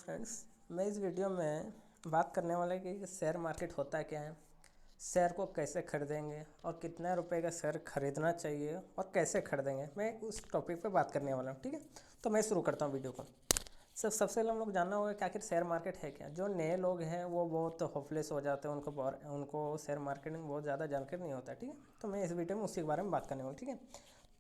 Friends, मैं इस video में बात करने वाला है कि शेयर मार्केट होता क्या है, शेयर को कैसे खरीदेंगे और कितने रुपए का शेयर खरीदना चाहिए और कैसे खरीदेंगे। मैं उस टॉपिक पे बात करने वाला हूँ। ठीक है, तो मैं शुरू करता हूँ वीडियो को। सबसे पहले हम लोग जानना होगा कि आखिर शेयर मार्केट है क्या। जो नए लोग हैं वो बहुत होपलेस हो जाते हैं, उनको शेयर मार्केट में बहुत ज़्यादा जानकारी नहीं होता है। ठीक है, तो मैं इस वीडियो में उसी के बारे में बात करने वाला हूँ। ठीक है,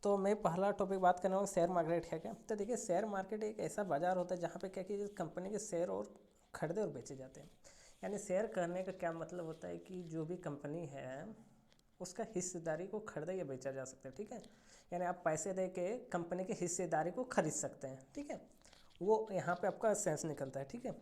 तो मैं पहला टॉपिक बात करने वाला शेयर मार्केट है क्या। तो देखिए, शेयर मार्केट एक ऐसा बाजार होता है जहाँ पे क्या कि कंपनी के शेयर और खरीदे और बेचे जाते हैं। यानी शेयर करने का क्या मतलब होता है कि जो भी कंपनी है उसका हिस्सेदारी को खरीदा या बेचा जा सकता है। ठीक है, यानी आप पैसे दे के कंपनी के हिस्सेदारी को खरीद सकते हैं। ठीक है, वो यहाँ पे आपका सेंस निकलता है। ठीक है,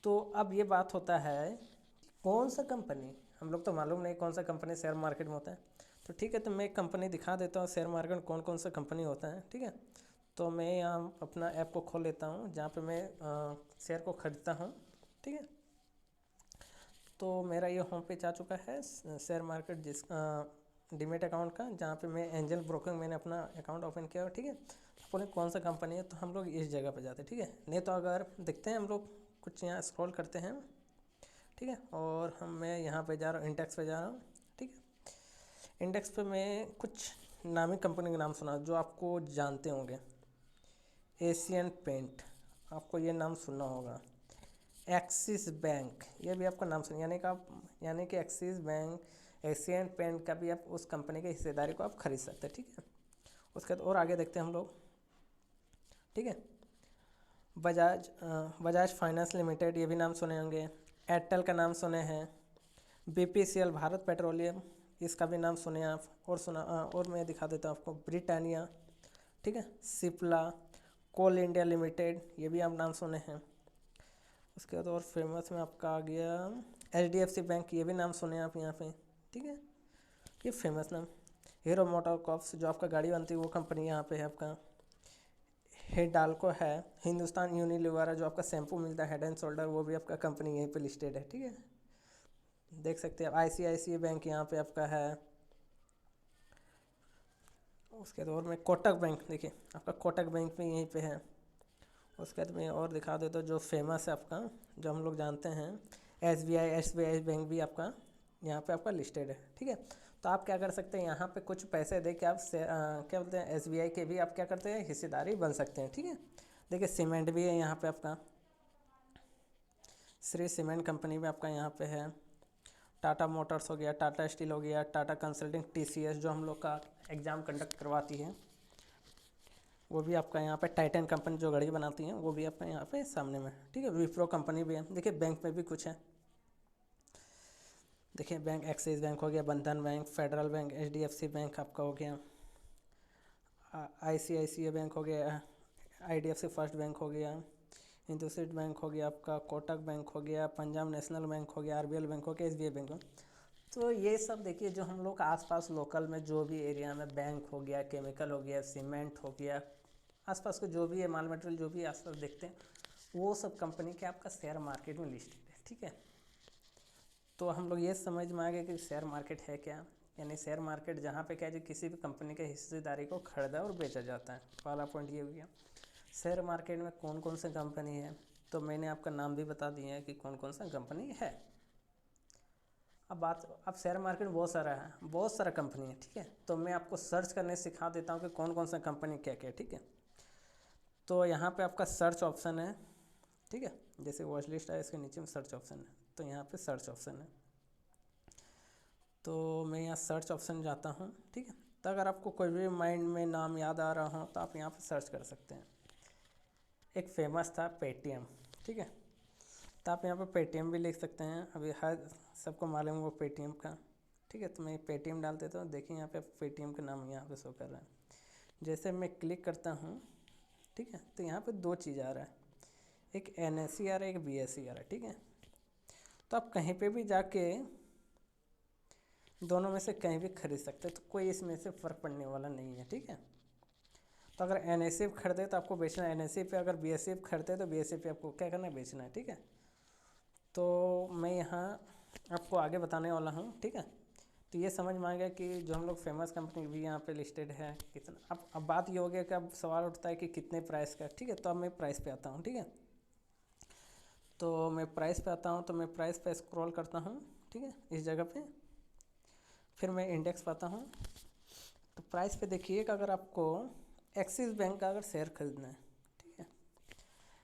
तो अब ये बात होता है कि कौन सा कंपनी, हम लोग तो मालूम नहीं कौन सा कंपनी शेयर मार्केट में होता है। तो ठीक है, तो मैं एक कंपनी दिखा देता हूँ शेयर मार्केट में कौन कौन सा कंपनी होता है। ठीक है, तो मैं यहाँ अपना ऐप को खोल लेता हूँ जहाँ पे मैं शेयर को खरीदता हूँ। ठीक है, तो मेरा ये होम पेज आ चुका है शेयर मार्केट जिस डीमेट अकाउंट का, जहाँ पे मैं एंजल ब्रोकिंग मैंने अपना अकाउंट ओपन किया। ठीक है, बोले कौन सा कंपनी है, तो हम लोग इस जगह पे जाते हैं। ठीक है, नहीं तो अगर देखते हैं हम लोग कुछ यहाँ स्क्रॉल करते हैं। ठीक है, और मैं यहाँ पे जा रहा हूँ, इंडेक्स पे जा रहा हूँ। ठीक है, इंडेक्स पे मैं कुछ नामी कंपनी के नाम सुना जो आपको जानते होंगे। एशियन पेंट, आपको ये नाम सुनना होगा। एक्सिस बैंक, ये भी आपका नाम सुन, यानी कि एक्सिस बैंक, एशियन पेंट का भी आप उस कंपनी के हिस्सेदारी को आप खरीद सकते हैं। ठीक है, उसके बाद और आगे देखते हैं हम लोग। ठीक है, बजाज फाइनेंस लिमिटेड, ये भी नाम सुने होंगे। एयरटेल का नाम सुने हैं। बीपीसीएल, भारत पेट्रोलियम, इसका भी नाम सुने आप। और मैं दिखा देता हूँ आपको, ब्रिटानिया। ठीक है, सिप्ला, कोल इंडिया लिमिटेड, ये भी आप नाम सुने हैं। उसके बाद और फेमस में आपका आ गया एचडीएफसी बैंक, ये भी नाम सुने आप यहाँ पे। ठीक है, ये फेमस नाम। हीरो मोटर कॉर्प्स, जो आपका गाड़ी बनती है वो कंपनी यहाँ पे है आपका। हिंडाल्को है। हिंदुस्तान यूनिलीवर, जो आपका शैम्पू मिलता है हेड एंड शोल्डर, वो भी आपका कंपनी यहीं पे लिस्टेड है। ठीक है, देख सकते हैं आप। आईसीआईसीआई बैंक यहाँ पे आपका है। उसके बाद और में कोटक बैंक, देखिए आपका कोटक बैंक भी यहीं पे है। उसके बाद में और दिखा दे तो जो फेमस है आपका, जो हम लोग जानते हैं, एसबीआई बैंक भी आपका यहाँ पे आपका लिस्टेड है। ठीक है, तो आप क्या कर सकते हैं, यहाँ पे कुछ पैसे दे के आप क्या बोलते हैं, एसबीआई के भी आप क्या करते हैं, हिस्सेदारी बन सकते हैं। ठीक है, देखिए सीमेंट भी है यहाँ पे आपका, श्री सीमेंट कंपनी भी आपका यहाँ पे है। टाटा मोटर्स हो गया, टाटा स्टील हो गया, टाटा कंसल्टिंग, टीसीएस जो हम लोग का एग्ज़ाम कंडक्ट करवाती है, वो भी आपका यहाँ पे। टाइटन कंपनी जो घड़ी बनाती है वो भी आपका यहाँ पे सामने में। ठीक है, विप्रो कंपनी भी है। देखिए बैंक में भी कुछ है, देखिए बैंक, एक्सिस बैंक हो गया, बंधन bank, federal bank, HDFC bank आपका हो गया, आईसीआईसीआई बैंक हो गया, आईडीएफसी फर्स्ट बैंक हो गया, इंडसइंड बैंक हो गया आपका, कोटक बैंक हो गया, पंजाब नेशनल बैंक हो गया, आरबीएल बैंक हो गया, एसबीआई बैंक हो। तो ये सब देखिए जो हम लोग आसपास लोकल में जो भी एरिया में बैंक हो गया, केमिकल हो गया, सीमेंट हो गया, आसपास के जो भी है माल मटेरियल जो भी आसपास देखते हैं, वो सब कंपनी के आपका शेयर मार्केट में लिस्टेड है। ठीक है, तो हम लोग ये समझ में आ गए कि शेयर मार्केट है क्या। यानी शेयर मार्केट जहाँ पे क्या है, किसी भी कंपनी के हिस्सेदारी को खरीदा और बेचा जाता है। पहला पॉइंट ये हो गया। शेयर मार्केट में कौन कौन सी कंपनी है, तो मैंने आपका नाम भी बता दिया है कि कौन कौन सा कंपनी है। अब शेयर मार्केट में बहुत सारा कंपनी है। ठीक है, तो मैं आपको सर्च करने सिखा देता हूँ कि कौन कौन सा कंपनी क्या क्या है। ठीक है, तो यहाँ पे आपका सर्च ऑप्शन है। ठीक है, जैसे वॉच लिस्ट है इसके नीचे में सर्च ऑप्शन है, तो यहाँ पे सर्च ऑप्शन है, तो मैं यहाँ सर्च ऑप्शन जाता हूँ। ठीक है, तो अगर आपको कोई भी माइंड में नाम याद आ रहा हो तो आप यहाँ पे सर्च कर सकते हैं। एक फेमस था पेटीएम। ठीक है, तो आप यहाँ पे पेटीएम भी लिख सकते हैं, अभी हर सबको मालूम है वो पेटीएम का। ठीक है, तो मैं पेटीएम डाल देता हूँ, देखिए यहाँ पे पेटीएम का नाम यहाँ पे शो कर रहा है। जैसे मैं क्लिक करता हूँ, ठीक है, तो यहाँ पे दो चीज़ आ रहा है, एक एनएसई आ रहा है, एक बीएसई आ रहा है। ठीक है, तो आप कहीं पे भी जाके दोनों में से कहीं भी खरीद सकते हैं, तो कोई इसमें से फ़र्क पड़ने वाला नहीं है। ठीक है, तो अगर एनएसई खरीदे तो आपको बेचना है एनएसई पे, अगर बीएसई खरीदे तो बीएसई पे आपको क्या करना है, बेचना है। ठीक है, तो मैं यहाँ आपको आगे बताने वाला हूँ। ठीक है, तो ये समझ में आ गया कि जो हम लोग फेमस कंपनी भी यहाँ पे लिस्टेड है कितना। अब बात ये हो गया कि अब सवाल उठता है कि कितने प्राइस का। ठीक है, तो अब मैं प्राइस पे आता हूँ। ठीक है, तो मैं प्राइस पे आता हूँ, तो मैं प्राइस पे स्क्रॉल करता हूँ, ठीक है, इस जगह पे। फिर मैं इंडेक्स पाता हूँ। तो प्राइस पे देखिए कि अगर आपको एक्सिस बैंक का अगर शेयर खरीदना है, ठीक है,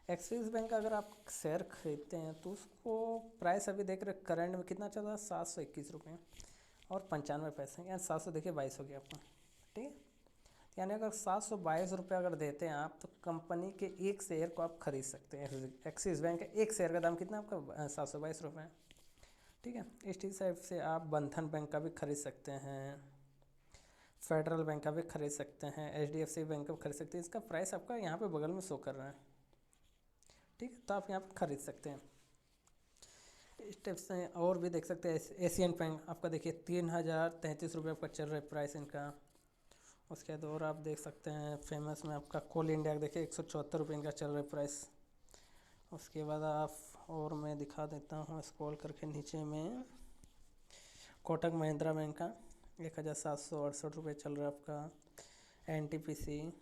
एक्सिस बैंक का अगर आप शेयर खरीदते हैं तो उसको प्राइस अभी देख रहे करंट में कितना चल रहा है, 721 रुपये और 95 पैसे, यानी 700 देखिए 22 हो गया आपका, ठीक है। यानी अगर 722 रुपये अगर देते हैं आप, तो कंपनी के एक शेयर को आप खरीद सकते हैं। एक्सिस बैंक का एक शेयर का दाम कितना आपका, 722 रुपये, ठीक है। इस हिसाब से आप बंधन बैंक का भी खरीद सकते हैं, फेडरल बैंक का भी खरीद सकते हैं, HDFC बैंक का भी खरीद सकते हैं। इसका प्राइस आपका यहाँ पे बगल में शो कर रहा है, ठीक है, तो आप यहाँ पे खरीद सकते हैं। इस टाइप से और भी देख सकते हैं। एशियन बैंक आपका देखिए 3033 रुपये आपका चल रहा है प्राइस इनका। उसके बाद और आप देख सकते हैं फेमस में आपका कोल इंडिया देखिए 174 रुपये इनका चल रहा है प्राइस। उसके बाद आप और मैं दिखा देता हूँ स्क्रॉल करके नीचे में, कोटक महिंद्रा बैंक का 1768 रुपये चल रहा है आपका। NTPC,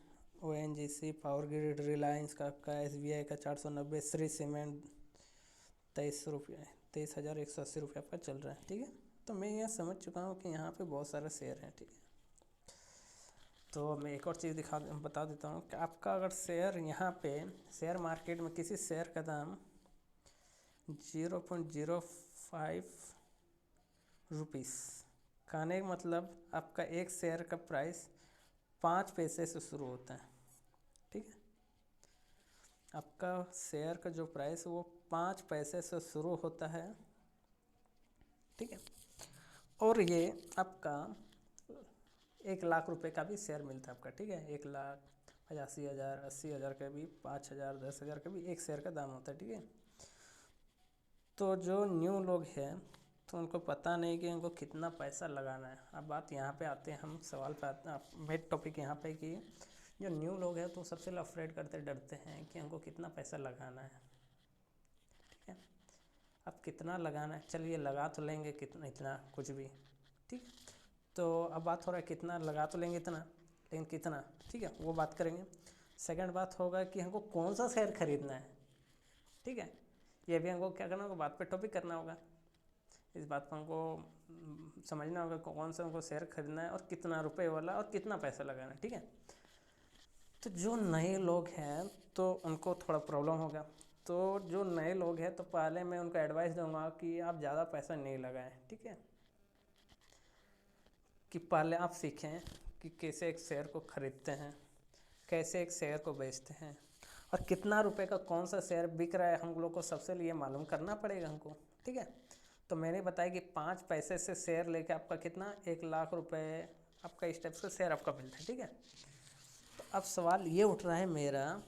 ONGC, power grid, Reliance का आपका, SBI का 490, श्री सीमेंट 23,180 रुपये आपका चल रहा है, ठीक है। तो मैं यह समझ चुका हूँ कि यहाँ पे बहुत सारे शेयर हैं, ठीक है। तो मैं एक और चीज़ बता देता हूँ कि आपका अगर शेयर यहाँ पे शेयर मार्केट में किसी शेयर का दाम 0.05 रुपीस खाने का मतलब आपका एक शेयर का प्राइस 5 पैसे से शुरू होता है, ठीक है। आपका शेयर का जो प्राइस है वो 5 पैसे से शुरू होता है, ठीक है। और ये आपका 1 लाख रुपए का भी शेयर मिलता है आपका, ठीक है। 1,85,000, 80,000 का भी, 5,000, 10,000 का भी एक शेयर का दाम होता है, ठीक है। तो जो न्यू लोग हैं तो उनको पता नहीं कि उनको कितना पैसा लगाना है। अब बात यहाँ पे आते हैं, हम सवाल पे आते हैं, मेन टॉपिक यहाँ पे कि जो न्यू लोग हैं तो सबसे अफ्रेड करते डरते हैं कि हमको कितना पैसा लगाना है, ठीक है। अब कितना लगाना है, चलिए लगा तो लेंगे कितना, इतना कुछ भी, ठीक है। तो अब बात हो रहा है कितना लगा तो लेंगे इतना, लेकिन कितना, ठीक है, वो बात करेंगे। सेकंड बात होगा कि हमको कौन सा शेयर खरीदना है, ठीक है। ये भी हमको क्या करना होगा, बात पे टॉपिक करना होगा। इस बात को हमको समझना होगा कौन सा हमको शेयर खरीदना है और कितना रुपए वाला और कितना पैसा लगाना है, ठीक है। तो जो नए लोग हैं तो उनको थोड़ा प्रॉब्लम होगा। तो जो नए लोग हैं तो पहले मैं उनको एडवाइस दूंगा कि आप ज़्यादा पैसा नहीं लगाएं, ठीक है। कि पहले आप सीखें कि कैसे एक शेयर को खरीदते हैं, कैसे एक शेयर को बेचते हैं, और कितना रुपए का कौन सा शेयर बिक रहा है हम लोग को सबसे लिए मालूम करना पड़ेगा हमको, ठीक है। तो मैंने बताया कि 5 पैसे से शेयर लेके आपका कितना 1 लाख रुपए आपका इस टाइप से शेयर आपका मिलता है, ठीक है। तो अब सवाल ये उठ रहा है मेरा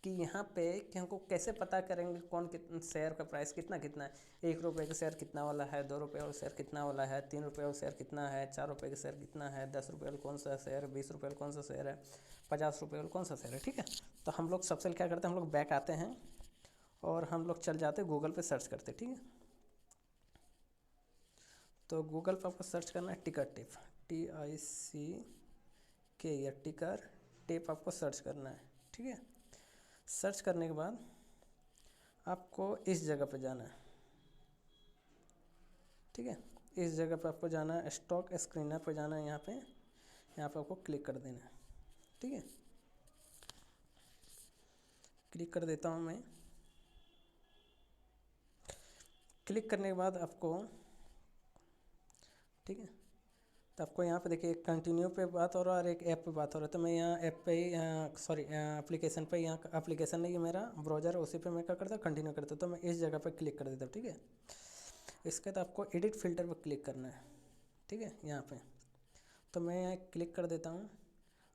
कि यहाँ पे कि हमको कैसे पता करेंगे कौन कितना शेयर का प्राइस कितना कितना है। 1 रुपये का शेयर कितना वाला है, 2 रुपये वाला शेयर कितना वाला है, 3 रुपये वाला शेयर कितना है, 4 रुपये का शेयर कितना है, 10 रुपये वाला कौन सा शेयर है, 20 रुपये वाला कौन सा शेयर है, 50 रुपये वाला कौन सा शेयर है, ठीक है। तो हम लोग सबसे क्या करते हैं, हम लोग बैक आते हैं और हम लोग चल जाते हैं गूगल पे सर्च करते, ठीक है। तो गूगल पर आपको सर्च करना है टिकर टिप, TICK, टिकर टिप आपको सर्च करना है, ठीक है। सर्च करने के बाद आपको इस जगह पे जाना है, ठीक है। इस जगह पे आपको जाना है, स्टॉक स्क्रीनर पे जाना है, यहाँ पे आपको क्लिक कर देना है, ठीक है। क्लिक कर देता हूँ मैं। क्लिक करने के बाद आपको, ठीक है, तो आपको यहाँ पे देखिए कंटिन्यू पे बात हो रहा है और एक ऐप पे बात हो रहा है। तो मैं यहाँ ऐप पे ही सॉरी एप्लीकेशन पे, यहाँ एप्लीकेशन नहीं, ये मेरा ब्राउज़र है, उसी पे मैं क्या करता हूँ कंटिन्यू करता हूँ। तो मैं इस जगह पे क्लिक कर देता हूँ, ठीक है। इसके बाद आपको एडिट फ़िल्टर पर क्लिक करना है, ठीक है, यहाँ पे। तो मैं यहाँ क्लिक कर देता हूँ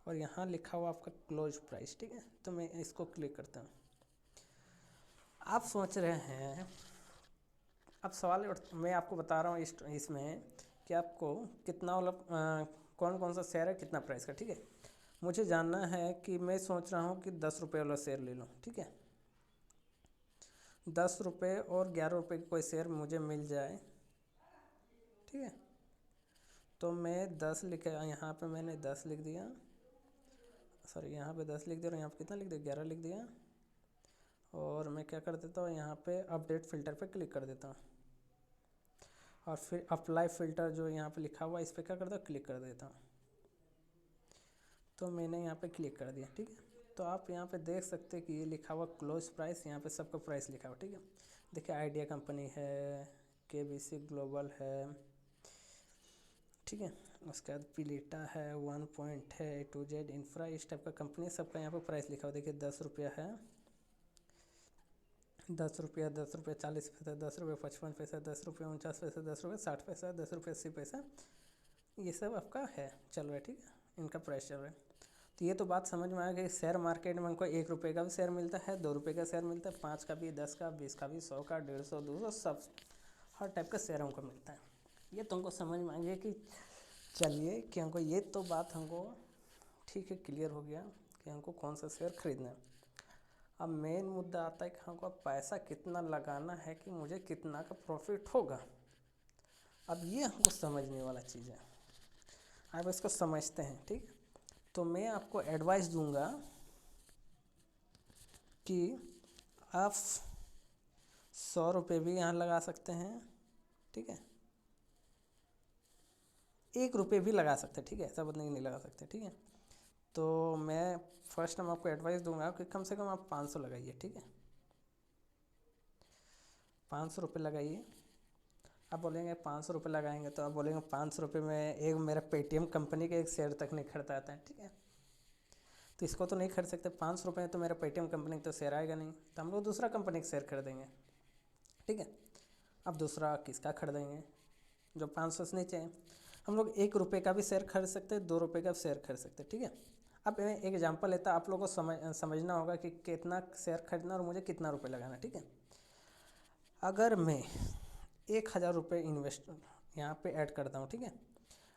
और यहाँ लिखा हुआ आपका क्लोज प्राइस, ठीक है। तो मैं इसको क्लिक करता हूँ। आप सोच रहे हैं, अब सवाल मैं आपको बता रहा हूँ इसमें कि आपको कितना वाला कौन कौन सा शेयर है कितना प्राइस का, ठीक है। मुझे जानना है कि मैं सोच रहा हूँ कि 10 रुपये वाला शेयर ले लूँ, ठीक है। 10 रुपये और 11 रुपये की कोई शेयर मुझे मिल जाए, ठीक है। तो मैं 10 लिख, यहाँ पे मैंने 10 लिख दिया, सॉरी यहाँ पे 10 लिख दिया और यहाँ पे कितना लिख दिया, 11 लिख दिया। और मैं क्या कर देता हूँ, यहाँ पे अपडेट फ़िल्टर पे क्लिक कर देता हूँ और फिर अप्लाई फ़िल्टर जो यहाँ पे लिखा हुआ है इस पर क्या करता हूँ, क्लिक कर देता हूँ। तो मैंने यहाँ पे क्लिक कर दिया, ठीक है। तो आप यहाँ पे देख सकते हैं कि ये लिखा हुआ क्लोज प्राइस, यहाँ पे सबका प्राइस लिखा हुआ, ठीक है। देखिए आइडिया कंपनी है, केबीसी ग्लोबल है, ठीक है। उसके बाद पिलीटा है, वन पॉइंट है, A to Z इंफ्रा, इस टाइप का कंपनी सबका यहाँ पे प्राइस लिखा हुआ। देखिए 10 रुपया है, 10 रुपया, 10 रुपया 40 पैसा, 10 रुपया 55 पैसा, 10 रुपया 49 पैसा, 10 रुपया 60 पैसा, 10 रुपया 80 पैसा, ये सब आपका है चल रहा है, ठीक है। इनका प्राइस चल रहा है। तो ये तो बात समझ में आ गई। शेयर मार्केट में हमको 1 रुपये का भी शेयर मिलता है, 2 रुपये का शेयर मिलता है, 5 का भी, 10 का, 20 का भी, 100 का, 150, 200, सब हर टाइप का शेयर हमको मिलता है। ये तो हमको समझ में आ गया कि चलिए कि हमको ये तो बात हमको ठीक है, क्लियर हो गया कि हमको कौन सा शेयर खरीदना है। अब मेन मुद्दा आता है कि हमको पैसा कितना लगाना है कि मुझे कितना का प्रॉफिट होगा। अब ये हमको समझने वाला चीज़ है, अब इसको समझते हैं, ठीक। तो मैं आपको एडवाइस दूंगा कि आप 100 रुपये भी यहाँ लगा सकते हैं, ठीक है, 1 रुपये भी लगा सकते हैं, ठीक है, ऐसा बात नहीं लगा सकते, ठीक है। तो मैं फर्स्ट टाइम आपको एडवाइस दूंगा कि कम से कम आप 500 लगाइए, ठीक है, 500 रुपये लगाइए। आप बोलेंगे 500 रुपये लगाएंगे तो आप बोलेंगे 500 रुपये में एक मेरा पेटीएम कंपनी का एक शेयर तक नहीं खरीदा आता है, ठीक है। तो इसको तो नहीं खरीद सकते, 500 रुपये तो मेरा पेटीएम कंपनी का तो शेयर आएगा नहीं, तो हम लोग दूसरा कंपनी का शेयर खरीदेंगे, ठीक है। अब दूसरा किसका खरीदेंगे, जो 500 से नीचे है। हम लोग 1 रुपये का भी शेयर खरीद सकते हैं, 2 रुपये का भी शेयर खरीद सकते हैं, ठीक है। अब मैं एक एग्जांपल लेता, आप लोगों को समझना होगा कि कितना शेयर खरीदना और मुझे कितना रुपये लगाना, ठीक है। अगर मैं 1000 रुपये इन्वेस्ट यहाँ पे ऐड करता हूँ, ठीक है।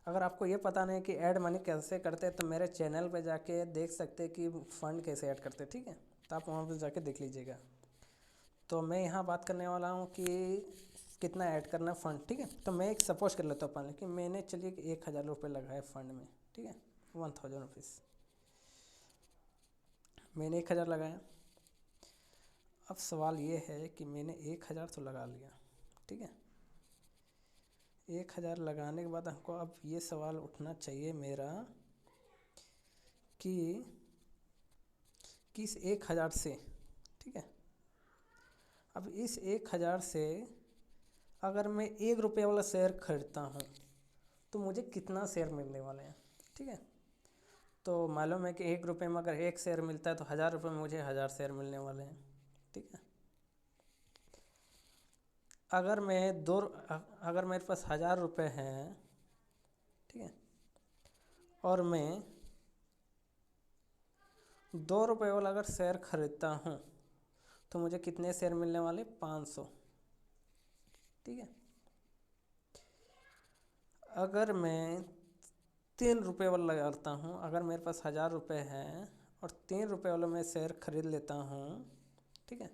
अगर आपको ये पता नहीं कि ऐड मनी कैसे करते हैं तो मेरे चैनल पे जाके देख सकते हैं कि फ़ंड कैसे ऐड करते हैं, ठीक है। तो आप वहाँ पे जाके देख लीजिएगा। तो मैं यहाँ बात करने वाला हूँ कि कितना ऐड करना फ़ंड, ठीक है। तो मैं एक सपोज कर लेता हूँ अपन कि मैंने चलिए कि 1000 रुपये लगाए फ़ंड में, ठीक है, 1000 रुपीज़ मैंने 1000 लगाया। अब सवाल ये है कि मैंने 1000 तो लगा लिया, ठीक है। 1000 लगाने के बाद हमको अब ये सवाल उठना चाहिए मेरा कि किस 1000 से, ठीक है, अब इस 1000 से अगर मैं 1 रुपये वाला शेयर खरीदता हूँ तो मुझे कितना शेयर मिलने वाले हैं, ठीक है। तो मालूम है कि 1 रुपये में अगर 1 शेयर मिलता है तो 1000 रुपये में मुझे 1000 शेयर मिलने वाले हैं, ठीक है। अगर मैं अगर मेरे पास 1000 रुपये हैं, ठीक है, और मैं 2 रुपये वाला अगर शेयर खरीदता हूँ तो मुझे कितने शेयर मिलने वाले, 500, ठीक है। अगर मैं 3 रुपये वाला लगाता हूँ, अगर मेरे पास 1000 रुपये हैं और 3 रुपये वाला मैं शेयर खरीद लेता हूँ, ठीक है,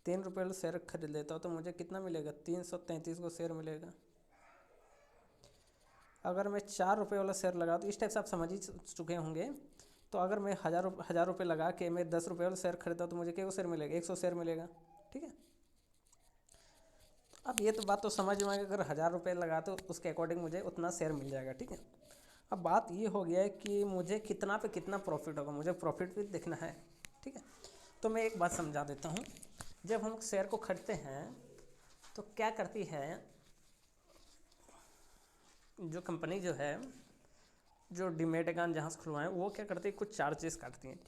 3 रुपये वाला शेयर खरीद लेता हूँ तो मुझे कितना मिलेगा, 333 को शेयर मिलेगा। अगर मैं 4 रुपये वाला शेयर लगा तो इस टाइप से आप समझ ही चुके होंगे। तो अगर मैं 1000 रुपये लगा के मैं 10 रुपये वाला शेयर खरीदा तो मुझे क्या शेयर मिलेगा, 100 शेयर मिलेगा, ठीक है। अब ये तो बात तो समझ में आएगा, अगर 1000 रुपये लगा तो उसके अकॉर्डिंग मुझे उतना शेयर मिल जाएगा, ठीक है। अब बात ये हो गया है कि मुझे कितना पे कितना प्रॉफिट होगा, मुझे प्रॉफिट भी देखना है, ठीक है। तो मैं एक बात समझा देता हूँ। जब हम शेयर को खरीदते हैं तो क्या करती है जो कंपनी जो है, जो डीमैट अकाउंट जहाँ से खुलवाएं वो क्या करती है, कुछ चार्जेस काटती हैं,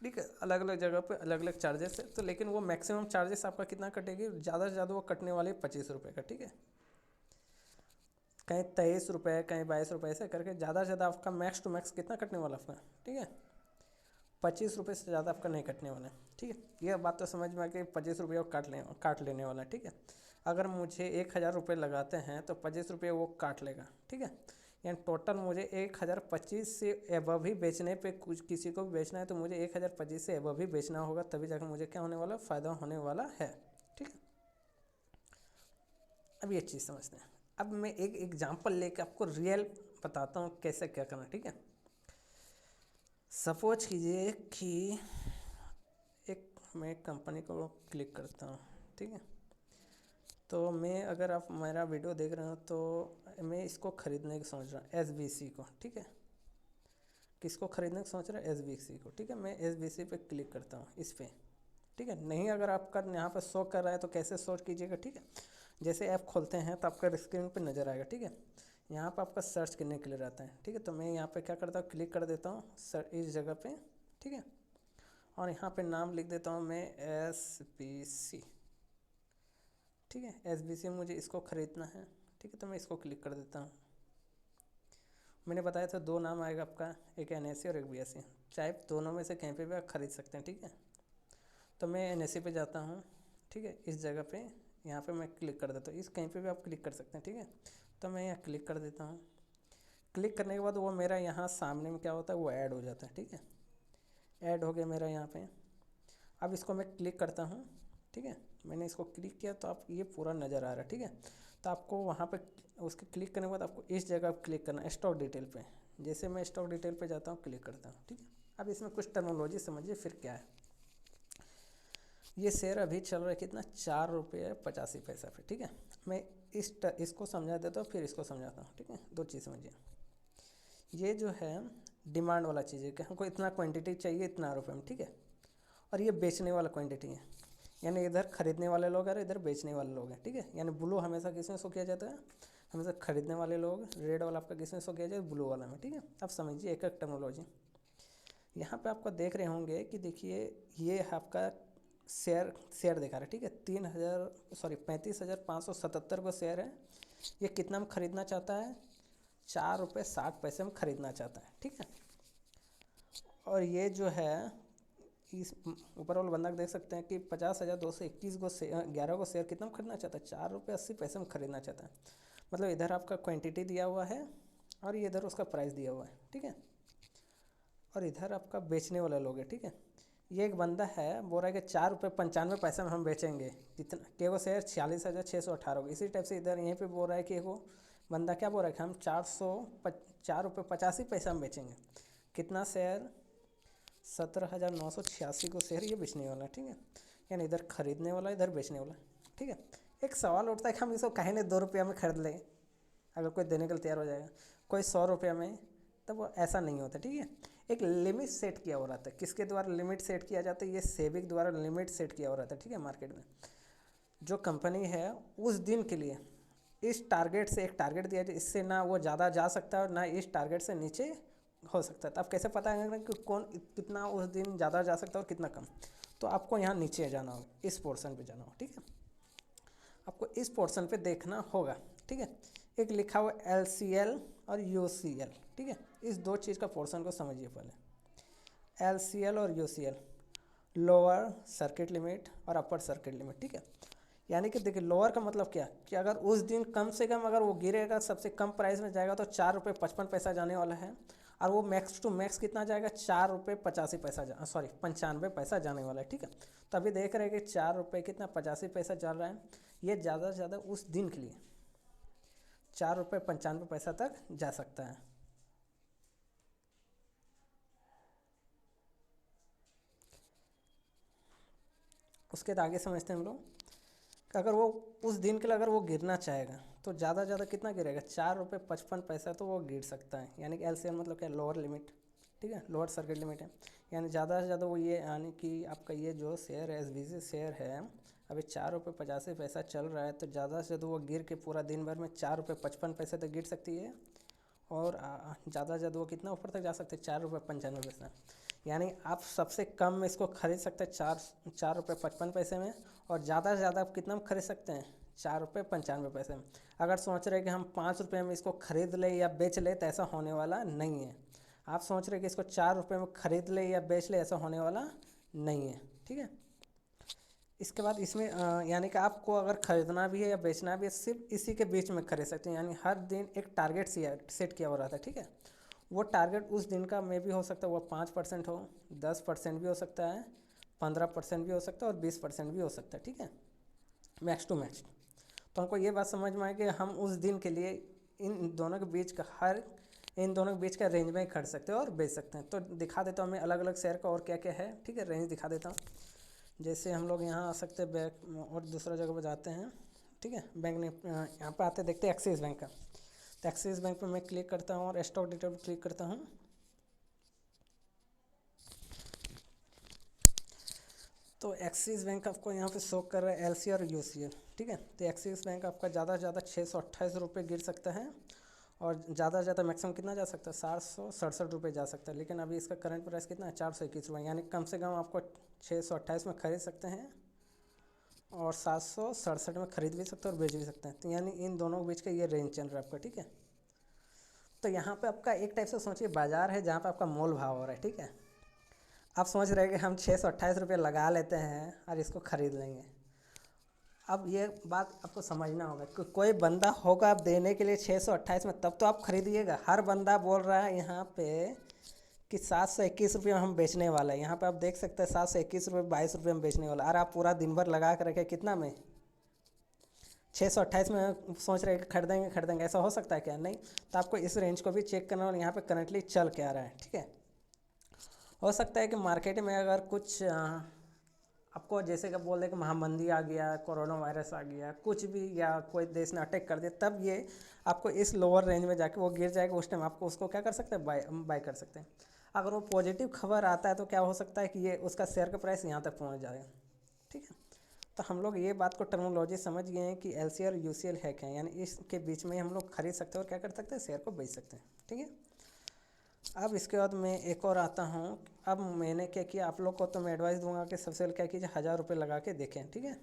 ठीक है। अलग अलग जगह पे अलग अलग चार्जेस है, तो लेकिन वो मैक्सिमम चार्जेस आपका कितना कटेगी, ज़्यादा से ज़्यादा वो कटने वाले 25 रुपये का, ठीक है। कहीं 23 रुपये, कहीं 22 रुपये, ऐसे करके ज़्यादा से ज़्यादा आपका मैक्स टू मैक्स कितना कटने वाला आपका, ठीक है, 25 रुपये से ज़्यादा आपका नहीं कटने वाला है, ठीक है। ये बात तो समझ में आ गई, 25 रुपये वो काट लेने वाला है, ठीक है। अगर मुझे 1000 रुपये लगाते हैं तो 25 रुपये वो काट लेगा, ठीक है। यानी टोटल मुझे 1025 से एबव ही बेचने पे, कुछ किसी को भी बेचना है तो मुझे 1025 से एबव ही बेचना होगा, तभी जाकर मुझे क्या होने वाला, फ़ायदा होने वाला है, ठीक है। अब ये चीज़ समझते हैं। अब मैं एक एग्जांपल लेके आपको रियल बताता हूँ कैसे क्या करना, ठीक है। सपोज कीजिए कि एक मैं कंपनी को क्लिक करता हूँ, ठीक है। तो मैं अगर आप मेरा वीडियो देख रहे हो तो मैं इसको ख़रीदने की सोच रहा हूँ, SBC को, ठीक है। किसको ख़रीदने की सोच रहा है? SBC को, ठीक है। मैं SBC पे क्लिक करता हूँ, इस पर, ठीक है। नहीं अगर आपका यहाँ पर शो कर रहा है तो कैसे सर्च कीजिएगा, ठीक है। जैसे ऐप खोलते हैं तो आपका स्क्रीन पे नज़र आएगा, ठीक है। यहाँ पर आपका सर्च करने के लिए रहता है, ठीक है। तो मैं यहाँ पे क्या करता हूँ, क्लिक कर देता हूँ सर इस जगह पे, ठीक है। और यहाँ पे नाम लिख देता हूँ मैं SBC, ठीक है। SBC मुझे इसको ख़रीदना है, ठीक है। तो मैं इसको क्लिक कर देता हूँ। मैंने बताया था 2 नाम आएगा आपका, एक NSE और एक BSE, चाहे दोनों में से कहीं पे भी आप खरीद सकते हैं, ठीक है। तो मैं NSE पे जाता हूँ, ठीक है। इस जगह पे यहाँ पे मैं क्लिक कर देता हूँ, इस कहीं पे भी आप क्लिक कर सकते हैं, ठीक है। तो मैं यहाँ क्लिक कर देता हूँ। क्लिक करने के बाद वो मेरा यहाँ सामने में क्या होता है, वो ऐड हो जाता है, ठीक है। ऐड हो गया मेरा यहाँ पे। अब इसको मैं क्लिक करता हूँ, ठीक है। मैंने इसको क्लिक किया तो आप ये पूरा नज़र आ रहा है, ठीक है। तो आपको वहाँ पे उसके क्लिक करने के बाद आपको इस जगह क्लिक करना है, स्टॉक डिटेल पे। जैसे मैं स्टॉक डिटेल पे जाता हूँ, क्लिक करता हूँ, ठीक है। अब इसमें कुछ टर्मिनोलॉजी समझिए फिर क्या है। ये शेयर अभी चल रहा है कितना, 4 रुपये 85 पैसा पे, ठीक है। मैं इसको समझा देता हूँ फिर इसको समझाता हूँ, ठीक है। 2 चीज़ समझिए। ये जो है डिमांड वाला चीज़ है कि हमको इतना क्वांटिटी चाहिए इतना रुपये में, ठीक है। और ये बेचने वाला क्वांटिटी है, यानी इधर खरीदने वाले लोग और इधर बेचने वाले लोग हैं, ठीक है। यानी ब्लू हमेशा किस में शो किया जाता है, हमेशा खरीदने वाले लोग, रेड वाला आपका किस में शो किया जाए, ब्लू वाला में, ठीक है। अब समझिए एक एक टर्मिनोलॉजी। यहाँ पे आपको देख रहे होंगे कि देखिए ये आपका शेयर दिखा रहा है, ठीक है। 35,577 को शेयर है। ये कितना में ख़रीदना चाहता है, 4 रुपये 60 पैसे में ख़रीदना चाहता है, ठीक है। और ये जो है इस ऊपर वाले बंदा को देख सकते हैं कि 50,221 को 11 को शेयर कितना में खरीदना चाहता है, 4 रुपये 80 पैसे में ख़रीदना चाहता है। मतलब इधर आपका क्वांटिटी दिया हुआ है और ये इधर उसका प्राइस दिया हुआ है, ठीक है। और इधर आपका बेचने वाले लोग हैं, ठीक है। ये एक बंदा है बोल रहा है कि 4 रुपये 95 पैसे में हम बेचेंगे, जितना के वो शेयर 46,618 को। इसी टाइप से इधर यहीं पे बोल रहा है कि वो बंदा क्या बोल रहा है कि हम 4 रुपये 85 पैसा में बेचेंगे। कितना शेयर, 17,986 को शेयर ये बेचने वाला है, ठीक है। यानी इधर खरीदने वाला इधर बेचने वाला, ठीक है। एक सवाल उठता है कि हम इसको कहीं नहीं 2 रुपया में खरीद लें, अगर कोई देने के लिए तैयार हो जाएगा, कोई 100 रुपया में, तब वो ऐसा नहीं होता, ठीक है। एक लिमिट सेट किया हो रहा था, किसके द्वारा लिमिट सेट किया जाता है, ये सेबी के द्वारा लिमिट सेट किया हो रहा था, ठीक है। मार्केट में जो कंपनी है उस दिन के लिए इस टारगेट से एक टारगेट दिया जाए, इससे ना वो ज़्यादा जा सकता है और ना इस टारगेट से नीचे हो सकता है। तो आप कैसे पता करेंगे कि कौन कितना उस दिन ज़्यादा जा सकता है और कितना कम। तो आपको यहाँ नीचे जाना होगा, इस पोर्शन पे जाना होगा, ठीक है। आपको इस पोर्शन पे देखना होगा, ठीक है। एक लिखा हुआ LCL और UCL, ठीक है। इस 2 चीज़ का पोर्शन को समझिए पहले। LCL और UCL, लोअर सर्किट लिमिट और अपर सर्किट लिमिट, ठीक है। यानी कि देखिए लोअर का मतलब क्या कि अगर उस दिन कम से कम अगर वो गिरेगा सबसे कम प्राइस में जाएगा तो 4 रुपये 55 पैसा जाने वाला है। और वो मैक्स टू मैक्स कितना जाएगा, 4 रुपये 85 पैसा 95 पैसा जाने वाला है, ठीक है। तो अभी देख रहे हैं कि 4 रुपये कितना 85 पैसा चल रहा है। ये ज़्यादा से ज़्यादा उस दिन के लिए 4 रुपये 95 पैसा तक जा सकता है। उसके बाद आगे समझते हैं हम लोग कि अगर वो उस दिन के लिए अगर वो गिरना चाहेगा तो ज़्यादा से ज़्यादा कितना गिरेगा, 4 रुपये 55 पैसा तो वो गिर सकता है। यानी कि LCL मतलब क्या, लोअर लिमिट, ठीक है, लोअर सर्किट लिमिट है। यानी ज़्यादा से ज़्यादा वो ये, यानी कि आपका ये जो शेयर है SBC शेयर है अभी 4 रुपये 85 पैसा चल रहा है, तो ज़्यादा से ज़्यादा वो गिर के पूरा दिन भर में 4 रुपये 55 पैसे तक गिर सकती है। और ज़्यादा से ज़्यादा वो कितना ऊपर तक जा सकते हैं, 4 रुपये 95 पैसा। यानी आप सबसे कम में इसको खरीद सकते हैं 4 रुपये 55 पैसे में, और ज़्यादा से ज़्यादा आप कितना में खरीद सकते हैं, 4 रुपये 95 पैसे में। अगर सोच रहे हैं कि हम 5 रुपये में इसको खरीद लें या बेच लें तो ऐसा होने वाला नहीं है। आप सोच रहे हैं कि इसको 4 रुपये में खरीद ले या बेच ले, ऐसा होने वाला नहीं है, ठीक है। इसके बाद इसमें यानी कि आपको अगर ख़रीदना भी है या बेचना भी है सिर्फ इसी के बीच में खरीद सकते हैं। यानी हर दिन एक टारगेट सेट किया हो रहा था, ठीक है। वो टारगेट उस दिन का में भी हो सकता है वो 5% हो, 10% भी हो सकता है, 15% भी हो सकता है और 20% भी हो सकता है, ठीक है, मैक्स टू मैक्स। तो हमको ये बात समझ में आए कि हम उस दिन के लिए इन दोनों के बीच का इन दोनों के बीच का रेंज में खरीद सकते हैं और बेच सकते हैं। तो दिखा देता हूँ मैं अलग अलग शेयर का और क्या क्या है, ठीक है, रेंज दिखा देता हूँ। जैसे हम लोग यहाँ आ सकते हैं बैंक और दूसरा जगह पर जाते हैं, ठीक है। बैंक ने यहाँ पे आते देखते हैं एक्सिस बैंक का, तो एक्सिस बैंक पे मैं क्लिक करता हूँ और स्टॉक डिटेल पर क्लिक करता हूँ। तो एक्सिस बैंक आपको यहाँ पे शो कर रहा है एलसी और यूसीएल, ठीक है। तो एक्सिस बैंक आपका ज़्यादा से ज़्यादा 628 रुपये गिर सकता है और ज़्यादा से ज़्यादा मैक्सिमम कितना जा सकता है 767 रुपये जा सकता है। लेकिन अभी इसका करंट प्राइस कितना है 421 रुपये, यानी कम से कम आपको 628 में खरीद सकते हैं और 767 में खरीद भी सकते हैं और बेच भी सकते हैं। तो यानी इन दोनों के बीच का ये रेंज चल रहा है आपका, ठीक है। तो यहाँ पे आपका एक टाइप से सोचिए बाजार है जहाँ पे आपका मोल भाव हो रहा है, ठीक है। आप सोच रहे हैं कि हम 628 रुपये लगा लेते हैं और इसको ख़रीद लेंगे। अब ये बात आपको समझना होगा कि कोई बंदा होगा आप देने के लिए 628 में, तब तो आप खरीदिएगा। हर बंदा बोल रहा है यहाँ पे कि 721 रुपये में हम बेचने वाला है। यहाँ पे आप देख सकते हैं 721 रुपये 22 रुपये में बेचने वाला। और आप पूरा दिन भर लगा कर रखे कितना में 628 में सोच रहे हैं कि खरीदेंगे, ऐसा हो सकता है क्या? नहीं। तो आपको इस रेंज को भी चेक करना और यहाँ पे करंटली चल क्या रहा है, ठीक है। हो सकता है कि मार्केट में अगर कुछ आपको जैसे कि बोल दे कि महामंदी आ गया, कोरोना वायरस आ गया, कुछ भी, या कोई देश ने अटैक कर दिया, तब ये आपको इस लोअर रेंज में जाके वो गिर जाएगा। उस टाइम आपको उसको क्या कर सकते हैं, बाय कर सकते हैं। अगर वो पॉजिटिव खबर आता है तो क्या हो सकता है कि ये उसका शेयर का प्राइस यहाँ तक पहुँच जाएगा, ठीक है। तो हम लोग ये बात को टर्मिनोलॉजी समझ गए हैं कि एलसी और यूसीएल है क्या, यानी इसके बीच में हम लोग खरीद सकते हैं और क्या कर सकते हैं, शेयर को बेच सकते हैं, ठीक है। अब इसके बाद मैं एक और आता हूँ। अब मैंने क्या किया, आप लोग को तो मैं एडवाइस दूंगा कि सबसे पहले क्या कीजिए, 1000 रुपये लगा के देखें, ठीक है।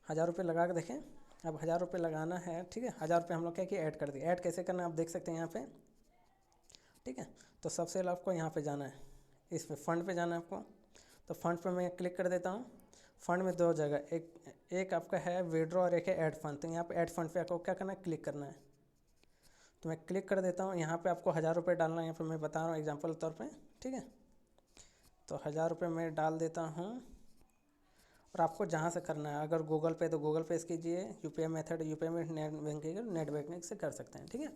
1000 रुपये लगा के देखें। अब 1000 रुपये लगाना है, ठीक है। 1000 रुपये हम लोग क्या किए, ऐड कर दिए। ऐड कैसे करना है आप देख सकते हैं यहाँ पे, ठीक है। तो सबसे पहले आपको यहाँ पे जाना है, इस पे फंड पे जाना है आपको। तो फंड पे मैं क्लिक कर देता हूँ। फंड में दो जगह, एक आपका है विड्रॉ और एक है ऐड फंड। तो यहाँ पे ऐड फंड पे आपको क्या करना है, क्लिक करना है। तो मैं क्लिक कर देता हूँ। यहाँ पे आपको 1000 रुपये डालना है, यहाँ पे मैं बता रहा हूँ एग्जांपल तौर पे, ठीक है। तो 1000 रुपये मैं डाल देता हूँ और आपको जहाँ से करना है, अगर गूगल पे तो गूगल पे से कीजिए, यूपीआई मेथड यूपीआई में, नेट बैंकिंग से कर सकते हैं, ठीक है।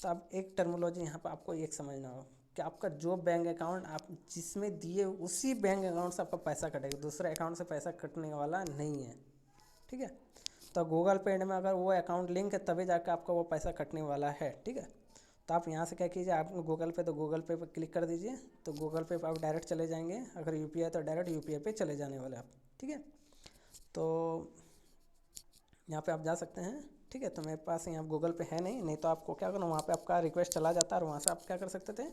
तो अब एक टर्मिनोलॉजी यहाँ पर आपको एक समझना होगा कि आपका जो बैंक अकाउंट आप जिसमें दिए उसी बैंक अकाउंट से आपका पैसा कटेगा, दूसरे अकाउंट से पैसा कटने वाला नहीं है, ठीक है। तो गूगल पे में अगर वो अकाउंट लिंक है तभी जाकर आपका वो पैसा कटने वाला है, ठीक है। तो आप यहाँ से क्या कीजिए, आप गूगल पे तो गूगल पे पर क्लिक कर दीजिए। तो गूगल पे पर आप डायरेक्ट चले जाएंगे, अगर यूपीआई तो डायरेक्ट यूपीआई पे चले जाने वाले आप, ठीक है। तो यहाँ पे आप जा सकते हैं, ठीक है। तो मेरे पास यहाँ गूगल पे है नहीं तो आपको क्या करना, वहाँ पे आपका रिक्वेस्ट चला जाता है और वहाँ से आप क्या कर सकते थे,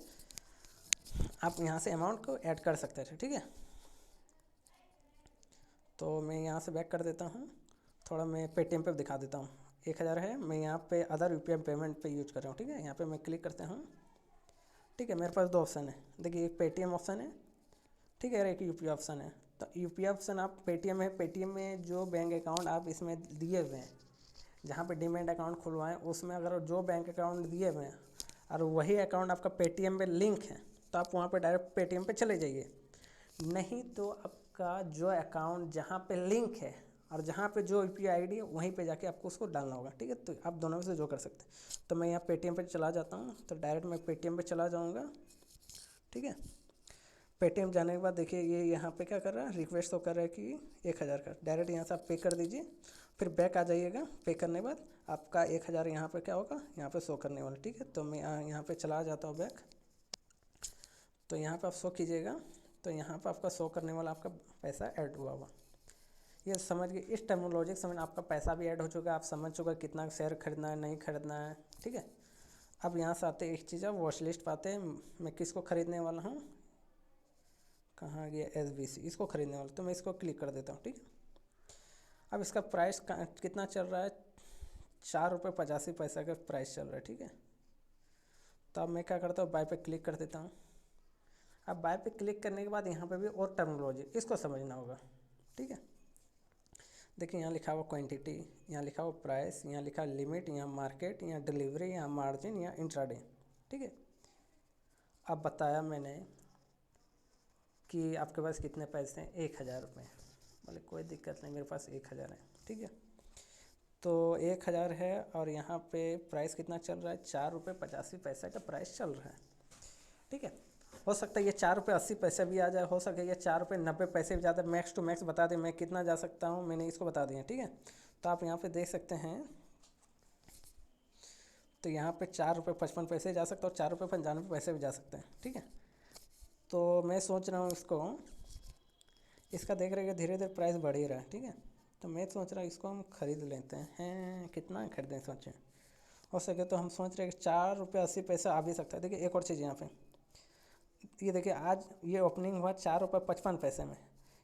आप यहाँ से अमाउंट को ऐड कर सकते थे, ठीक है। तो मैं यहाँ से बैक कर देता हूँ। थोड़ा मैं पेटीएम पे दिखा देता हूँ। 1000 है, मैं यहाँ पे अदर यूपीआई पेमेंट पे यूज कर रहा हूँ, ठीक है। यहाँ पे मैं क्लिक करता हूँ, ठीक है। मेरे पास दो ऑप्शन है, देखिए एक पेटीएम ऑप्शन है, ठीक है, और एक यूपीआई ऑप्शन है। तो यूपीआई ऑप्शन आप पेटीएम है, पेटीएम में जो बैंक अकाउंट आप इसमें दिए हुए हैं, जहाँ पे डीमैट अकाउंट खुलवाएं, उसमें अगर जो बैंक अकाउंट दिए हुए हैं और वही अकाउंट आपका पेटीएम पे लिंक है, तो आप वहाँ पे डायरेक्ट पेटीएम पे चले जाइए। नहीं तो आपका जो अकाउंट जहाँ पे लिंक है और जहाँ पे जो यूपीआई आईडी है वहीं पे जाके आपको उसको डालना होगा, ठीक है। तो आप दोनों में से जो कर सकते हैं। तो मैं यहाँ पेटीएम पे चला जाता हूँ, तो डायरेक्ट मैं पेटीएम पे चला जाऊँगा, ठीक है। पेटीएम जाने के बाद देखिए ये यहाँ पे क्या कर रहा है, रिक्वेस्ट तो कर रहा है कि 1000 का। डायरेक्ट यहाँ से आप पे कर दीजिए, फिर बैक आ जाइएगा। पे करने के बाद आपका 1000 यहाँ पे क्या होगा, यहाँ पे शो करने वाला, ठीक है। तो मैं यहाँ पे चला जाता हूँ बैक। तो यहाँ पे आप शो कीजिएगा, तो यहाँ पे आपका शो करने वाला आपका पैसा ऐड हुआ हुआ। ये समझ के इस टर्मिनोलॉजी समझ, आपका पैसा भी ऐड हो चुका है, आप समझ चुका कितना शेयर खरीदना है नहीं खरीदना है, ठीक है। अब यहाँ से आते एक चीज़ है, वॉच लिस्ट पाते हैं, मैं किसको खरीदने वाला हूँ, कहाँ गया, SBC, इसको खरीदने वाला। तो मैं इसको क्लिक कर देता हूँ, ठीक है। अब इसका प्राइस कितना चल रहा है, 4 रुपये 85 पैसा का प्राइस चल रहा है, ठीक है। तो अब मैं क्या करता हूँ, बाय पे क्लिक कर देता हूँ। अब बाय पे क्लिक करने के बाद यहाँ पे भी और टर्मिनोलॉजी इसको समझना होगा, ठीक है। देखिए यहाँ लिखा हुआ क्वांटिटी, यहाँ लिखा हुआ प्राइस, यहाँ लिखा लिमिट, यहाँ मार्केट, यहाँ डिलीवरी, यहाँ मार्जिन, यहाँ इंट्राडे, ठीक है। अब बताया मैंने कि आपके पास कितने पैसे हैं, 1000 रुपये। बोले कोई दिक्कत नहीं, मेरे पास 1000 है, ठीक है। तो 1000 है और यहाँ पे प्राइस कितना चल रहा है, 4 रुपये 85 पैसा का प्राइस चल रहा है, ठीक है। हो सकता है ये 4 रुपये 80 पैसे भी आ जाए, हो सके ये 4 रुपये 90 पैसे भी ज़्यादा, मैक्स टू मैक्स बता दें मैं कितना जा सकता हूँ, मैंने इसको बता दिया, ठीक है। तो आप यहाँ पे देख सकते हैं, तो यहाँ पे 4 रुपये 55 पैसे जा सकता है और 4 रुपये 95 पैसे भी जा सकते हैं, ठीक है। तो मैं सोच रहा हूँ इसका देख रहे हैं धीरे धीरे प्राइस बढ़ ही रहा है, ठीक है। तो मैं सोच रहा हूँ इसको हम खरीद लेते हैं, कितना खरीदें सोचें। हो सके तो हम सोच रहे हैं कि 4 रुपये 80 पैसे आ भी सकता है। देखिए एक और चीज़ यहाँ पे, ये देखिए आज ये ओपनिंग हुआ 4 रुपये 55 पैसे में,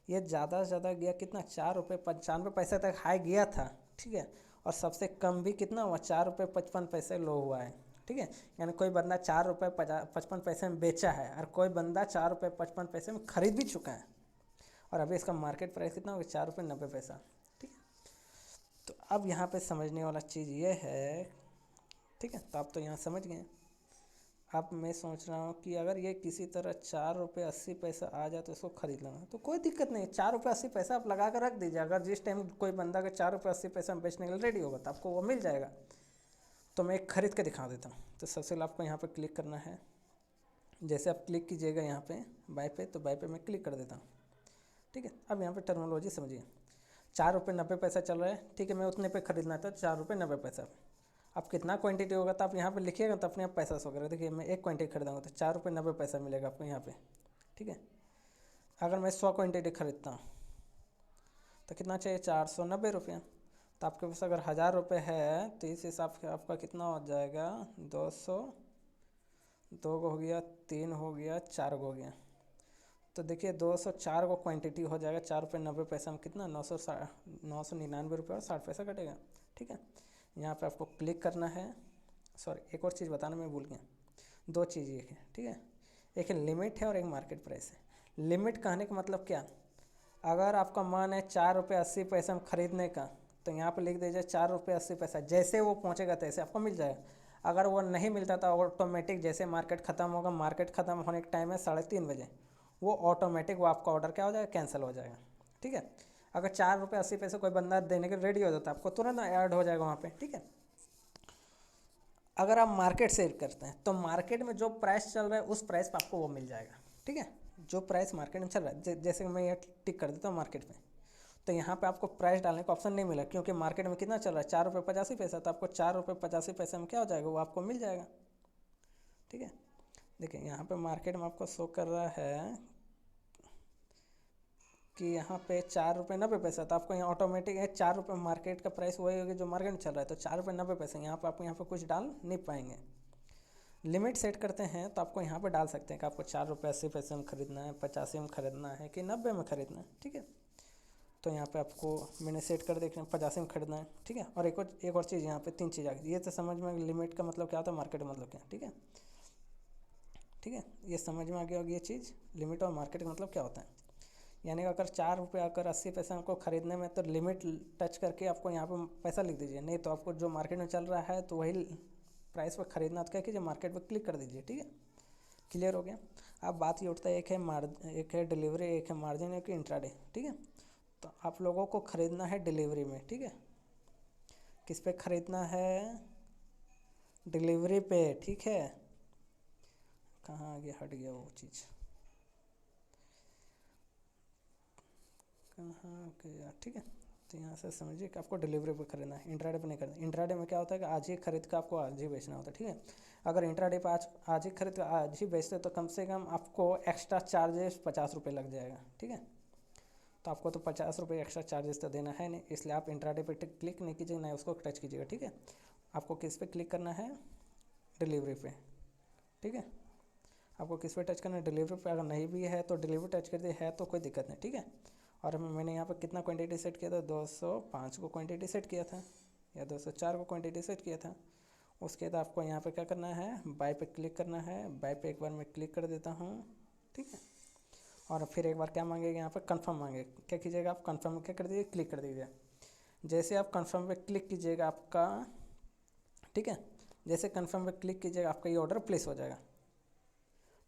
ये ज़्यादा से ज़्यादा गया कितना, 4 रुपये 95 पैसे तक हाई गया था, ठीक है। और सबसे कम भी कितना हुआ, 4 रुपये 55 पैसे लो हुआ है, ठीक है। यानी कोई बंदा 4 रुपये 55 पैसे में बेचा है और कोई बंदा 4 रुपये 55 पैसे में खरीद भी चुका है, और अभी इसका मार्केट प्राइस कितना होगा, 4 रुपये 90 पैसा, ठीक है। तो अब यहाँ पे समझने वाला चीज़ ये है, ठीक है। तो आप तो यहाँ समझ गए। अब मैं सोच रहा हूँ कि अगर ये किसी तरह 4 रुपये 80 पैसा आ जाए तो इसको खरीद लूँगा, तो कोई दिक्कत नहीं है। 4 रुपये 80 पैसा आप लगा कर रख दीजिए, अगर जिस टाइम कोई बंदा अगर 4 रुपये 80 पैसा में बेचने के लिए रेडी होगा तो आपको वो मिल जाएगा। तो मैं एक खरीद के दिखा देता हूँ। तो सबसे पहले आपको यहाँ पर क्लिक करना है, जैसे आप क्लिक कीजिएगा यहाँ पे बाय पे, तो बाय पे मैं क्लिक कर देता हूँ, ठीक है। अब यहाँ पे टर्मिनोलॉजी समझिए, 4 रुपये 90 पैसा चल रहा है, ठीक है। मैं उतने पे खरीदना था, 4 रुपये 90 पैसा। अब कितना क्वांटिटी होगा तो आप यहाँ पे लिखिएगा तो अपने आप पैसा शो करेगा। देखिए मैं 1 क्वांटिटी खरीदाऊँगा तो 4 रुपये 90 पैसा मिलेगा आपको यहाँ पे, ठीक है। अगर मैं 100 क्वांटिटी खरीदता हूँ तो कितना चाहिए, 490 रुपया। तो आपके पास अगर 1000 रुपये है तो इस हिसाब से आपका कितना हो जाएगा, 200, 2 हो गया, 3 हो गया, 4 हो गया। तो देखिए 204 को क्वांटिटी हो जाएगा, 4 रुपये 90 पैसा में कितना, 999 रुपये और 60 पैसा कटेगा, ठीक है। यहाँ पे आपको क्लिक करना है। सॉरी, एक और चीज़ बताना मैं भूल गया, 2 चीज़ एक है, ठीक है। एक है लिमिट है और एक मार्केट प्राइस है। लिमिट कहने का मतलब क्या, अगर आपका मन है 4 रुपये 80 पैसा में खरीदने का तो यहाँ पे लिख दीजिए 4 रुपये 80 पैसा, जैसे वो पहुँचेगा तैसे आपको मिल जाएगा। अगर वो नहीं मिलता तो ऑटोमेटिक जैसे मार्केट ख़त्म होगा, मार्केट ख़त्म होने का टाइम है 3:30 बजे, वो ऑटोमेटिक वो आपका ऑर्डर क्या हो जाएगा, कैंसिल हो जाएगा, ठीक है। अगर 4 रुपये 80 पैसे कोई बंदा देने के रेडी हो जाता है आपको तुरंत ऐड हो जाएगा वहाँ पे, ठीक है। अगर आप मार्केट से करते हैं तो मार्केट में जो प्राइस चल रहा है उस प्राइस पर आपको वो मिल जाएगा, ठीक है। जो प्राइस मार्केट में चल रहा है, जैसे कि मैं ये टिक कर देता हूँ मार्केट में, तो यहाँ पे आपको प्राइस डालने का ऑप्शन नहीं मिला, क्योंकि मार्केट में कितना चल रहा है, 4 रुपये 85 पैसा। तो आपको 4 रुपये 85 पैसे में क्या हो जाएगा, वो आपको मिल जाएगा, ठीक है। देखिए यहाँ पे मार्केट में आपको शो कर रहा है कि यहाँ पे 4 रुपये 90 पैसा। तो आपको यहाँ ऑटोमेटिक है 4 रुपये, मार्केट का प्राइस वही होगा जो मार्केट में चल रहा है, तो 4 रुपये 90 पैसा। यहाँ पर आप यहाँ पे कुछ डाल नहीं पाएंगे। लिमिट सेट करते हैं तो आपको यहाँ पे डाल सकते हैं कि आपको 4 रुपये 80 पैसे में खरीदना है, 85 में खरीदना है कि 90 में खरीदना है, ठीक है। तो यहाँ पे आपको मैंने सेट कर देखना 85 में खरीदना है, ठीक है। और एक और चीज़ यहाँ पे 3 चीज़ आ गई, ये तो समझ में लिमिट का मतलब क्या होता है, मार्केट का मतलब क्या, ठीक है, ठीक है। ये समझ में आ गया होगी ये चीज़, लिमिट और मार्केट का मतलब क्या होता है। यानी अगर 4 रुपये 80 पैसा आपको ख़रीदने में तो लिमिट टच करके आपको यहाँ पे पैसा लिख दीजिए, नहीं तो आपको जो मार्केट में चल रहा है तो वही प्राइस पर ख़रीदना, तो क्या कीजिए मार्केट पर क्लिक कर दीजिए, ठीक है। क्लियर हो गया। अब बात ये उठता है, एक है डिलीवरी, एक है मार्जिन, एक इंट्राडे, ठीक है। तो आप लोगों को ख़रीदना है डिलीवरी में, ठीक है। किस पे ख़रीदना है, डिलीवरी पे, ठीक है। कहाँ आ गया, हट गया वो चीज़, कहाँ गया, ठीक है। तो यहाँ से समझिए कि आपको डिलीवरी पे खरीदना है, इंट्राडे पे नहीं करना। इंट्राडे में क्या होता है कि आज ही खरीद कर आपको आज ही बेचना होता है, ठीक है। अगर इंट्राडे पे आज ही खरीद कर आज ही बेचते तो कम से कम आपको एक्स्ट्रा चार्जेस 50 रुपये लग जाएगा, ठीक है। तो आपको तो 50 रुपये एक्स्ट्रा चार्जेस तो देना है नहीं, इसलिए आप इंट्राडे पे क्लिक नहीं कीजिएगा, ना उसको टच कीजिएगा, ठीक है। आपको किस पे क्लिक करना है, डिलीवरी पे, ठीक है। आपको किस पे टच करना है, डिलीवरी पे। अगर नहीं भी है तो डिलीवरी टच कर दिए, है तो कोई दिक्कत नहीं, ठीक है। और मैंने यहाँ पर कितना क्वांटिटी सेट किया था, 205 को क्वांटिटी सेट किया था, या 204 को क्वांटिटी सेट किया था। उसके बाद आपको यहाँ पे क्या करना है, बाय पे क्लिक करना है। बाय पे एक बार मैं क्लिक कर देता हूँ, ठीक है। और फिर एक बार क्या मांगेगा, यहाँ पर कंफर्म मांगेगा। क्या कीजिएगा आप, कंफर्म क्या कर दीजिए, क्लिक कर दीजिए। जैसे आप कंफर्म पे क्लिक कीजिएगा आपका, ठीक है, जैसे कंफर्म पे क्लिक कीजिएगा आपका ये ऑर्डर प्लेस हो जाएगा,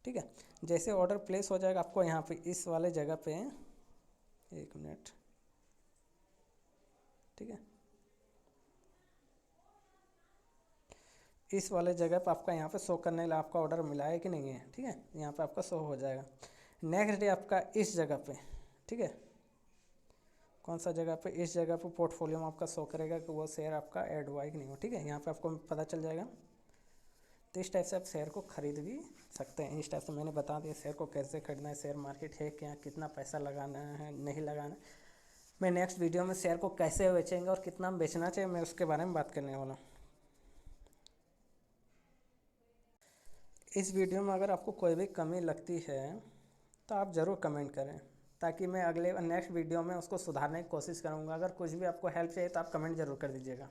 ठीक है। जैसे ऑर्डर प्लेस हो जाएगा आपको यहाँ पे इस वाले जगह पे, 1 मिनट, ठीक है, इस वाले जगह पर आपका यहाँ पे शो करने लगा आपका ऑर्डर मिला है कि नहीं है, ठीक है, यहाँ पे आपका शो हो जाएगा। नेक्स्ट डे आपका इस जगह पे, ठीक है, कौन सा जगह पे, इस जगह पे पोर्टफोलियो में आपका शो करेगा कि वो शेयर आपका ऐड हुआ है कि नहीं हुआ, ठीक है, यहाँ पे आपको पता चल जाएगा। तो इस टाइप से आप शेयर को खरीद भी सकते हैं। इस टाइप से मैंने बता दिया शेयर को कैसे खरीदना है, शेयर मार्केट है क्या, कितना पैसा लगाना है, नहीं लगाना। मैं नेक्स्ट वीडियो में शेयर को कैसे बेचेंगे और कितना बेचना चाहिए मैं उसके बारे में बात करने वाला हूँ। इस वीडियो में अगर आपको कोई भी कमी लगती है तो आप ज़रूर कमेंट करें, ताकि मैं अगले नेक्स्ट वीडियो में उसको सुधारने की कोशिश करूँगा। अगर कुछ भी आपको हेल्प चाहिए तो आप कमेंट ज़रूर कर दीजिएगा।